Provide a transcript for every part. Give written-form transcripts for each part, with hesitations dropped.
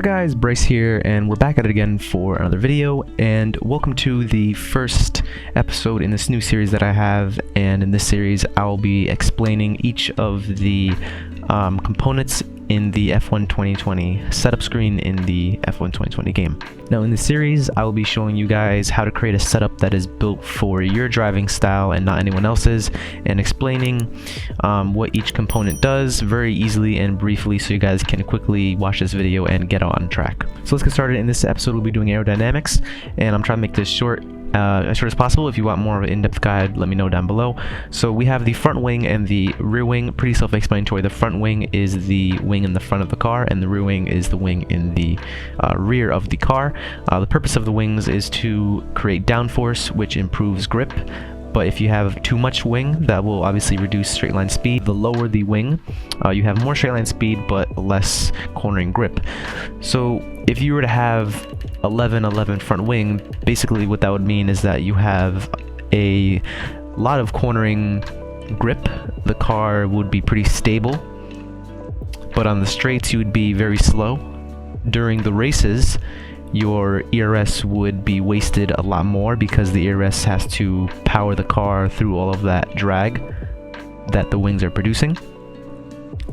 guys, Bryce here, and we're back at it again for another video, and welcome to the first episode in this new series that I have. And in this series I'll be explaining each of the components in the F1 2020 setup screen in the F1 2020 game. Now in this series I will be showing you guys how to create a setup that is built for your driving style and not anyone else's, and explaining what each component does very easily and briefly so you guys can quickly watch this video and get on track. So let's get started. In this episode we'll be doing aerodynamics, and I'm trying to make this short as possible. If you want more of an in-depth guide, let me know down below. So we have the front wing and the rear wing, pretty self-explanatory. The front wing is the wing in the front of the car, and the rear wing is the wing in the rear of the car. The purpose of the wings is to create downforce, which improves grip. But if you have too much wing, that will obviously reduce straight line speed. The lower the wing, you have more straight line speed but less cornering grip. So if you were to have 11-11 front wing, basically what that would mean is that you have a lot of cornering grip. The car would be pretty stable, but on the straights you would be very slow. During the races, your ERS would be wasted a lot more because the ERS has to power the car through all of that drag that the wings are producing,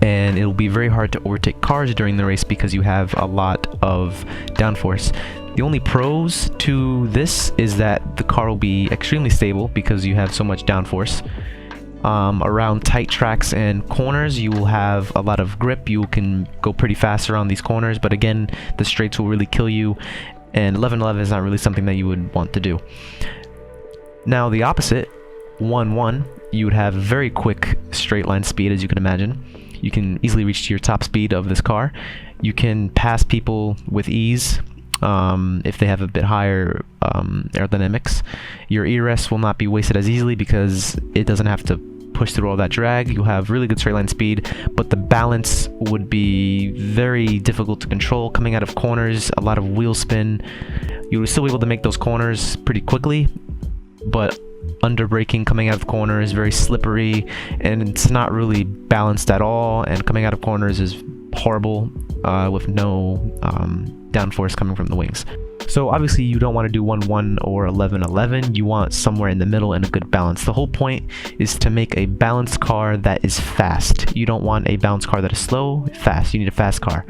and it'll be very hard to overtake cars during the race because you have a lot of downforce. The only pros to this is that the car will be extremely stable because you have so much downforce. Around tight tracks and corners you will have a lot of grip. You can go pretty fast around these corners, but again the straights will really kill you, and 11-11 is not really something that you would want to do. Now the opposite, 1-1, you would have very quick straight line speed, as you can imagine. You can easily reach to your top speed of this car. You can pass people with ease if they have a bit higher aerodynamics. Your ERS will not be wasted as easily because it doesn't have to push through all that drag. You'll have really good straight line speed, but the balance would be very difficult to control. Coming out of corners, a lot of wheel spin. You would still be able to make those corners pretty quickly, but under braking coming out of corners is very slippery, and it's not really balanced at all, and coming out of corners is horrible with no downforce coming from the wings. So obviously you don't want to do 1-1 or 11-11. You want somewhere in the middle and a good balance. The whole point is to make a balanced car that is fast. You don't want a balanced car that is slow, fast. You need a fast car.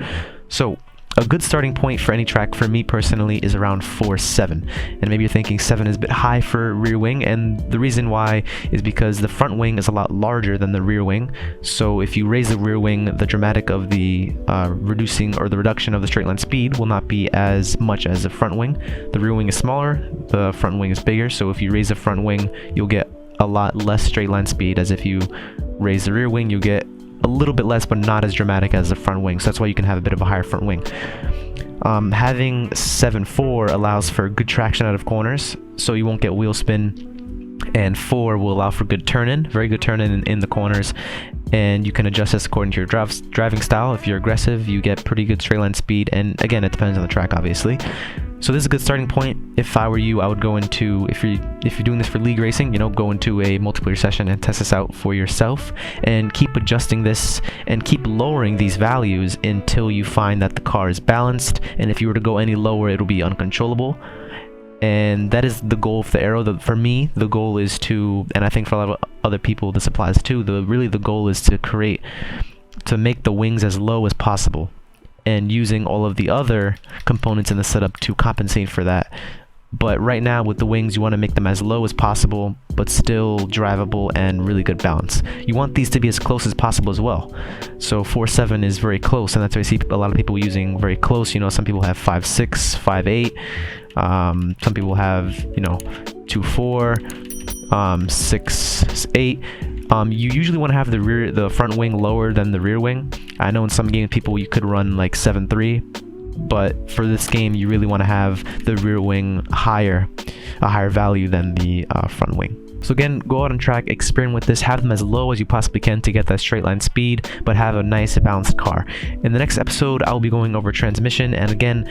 So a good starting point for any track for me personally is around 4-7, and maybe you're thinking 7 is a bit high for rear wing, and the reason why is because the front wing is a lot larger than the rear wing. So if you raise the rear wing, the dramatic of the reduction of the straight line speed will not be as much as the front wing. The rear wing is smaller, the front wing is bigger, so if you raise the front wing you'll get a lot less straight line speed, as if you raise the rear wing you get a little bit less, but not as dramatic as the front wing. So that's why you can have a bit of a higher front wing. Having 7-4 allows for good traction out of corners, so you won't get wheel spin, and 4 will allow for good turn-in, very good turn-in in the corners, and you can adjust this according to your driving style. If you're aggressive, you get pretty good straight line speed, and again, it depends on the track, obviously. So this is a good starting point. If I were you, I would go into, if you're doing this for league racing, you know, go into a multiplayer session and test this out for yourself, and keep adjusting this and keep lowering these values until you find that the car is balanced. And if you were to go any lower, it'll be uncontrollable. And that is the goal of the Aero. For me, the goal is to, and I think for a lot of other people this applies too, really the goal is to make the wings as low as possible, and using all of the other components in the setup to compensate for that. But right now with the wings you want to make them as low as possible but still drivable and really good balance. You want these to be as close as possible as well. So 4-7 is very close, and that's why I see a lot of people using very close. You know, some people have 5-6, 5-8, some people have, you know, 2-4, 6-8. You usually want to have the front wing lower than the rear wing. I know in some games you could run like 7-3, but for this game you really want to have the rear wing a higher value than the front wing. So again, go out on track, experiment with this, have them as low as you possibly can to get that straight line speed, but have a nice balanced car. In the next episode, I'll be going over transmission, and again,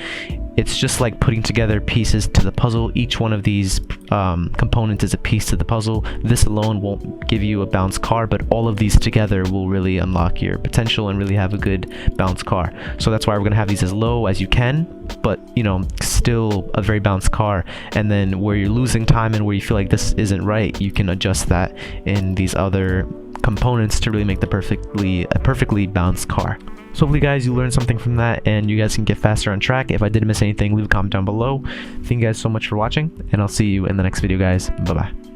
it's just like putting together pieces to the puzzle. Each one of these components is a piece to the puzzle. This alone won't give you a balanced car, but all of these together will really unlock your potential and really have a good balanced car. So that's why we're going to have these as low as you can, but you know, still a very balanced car. And then where you're losing time and where you feel like this isn't right, you can adjust that in these other components to really make the perfectly balanced car. So hopefully guys, you learned something from that and you guys can get faster on track. If I did miss anything, leave a comment down below. Thank you guys so much for watching, and I'll see you in the next video guys. Bye bye.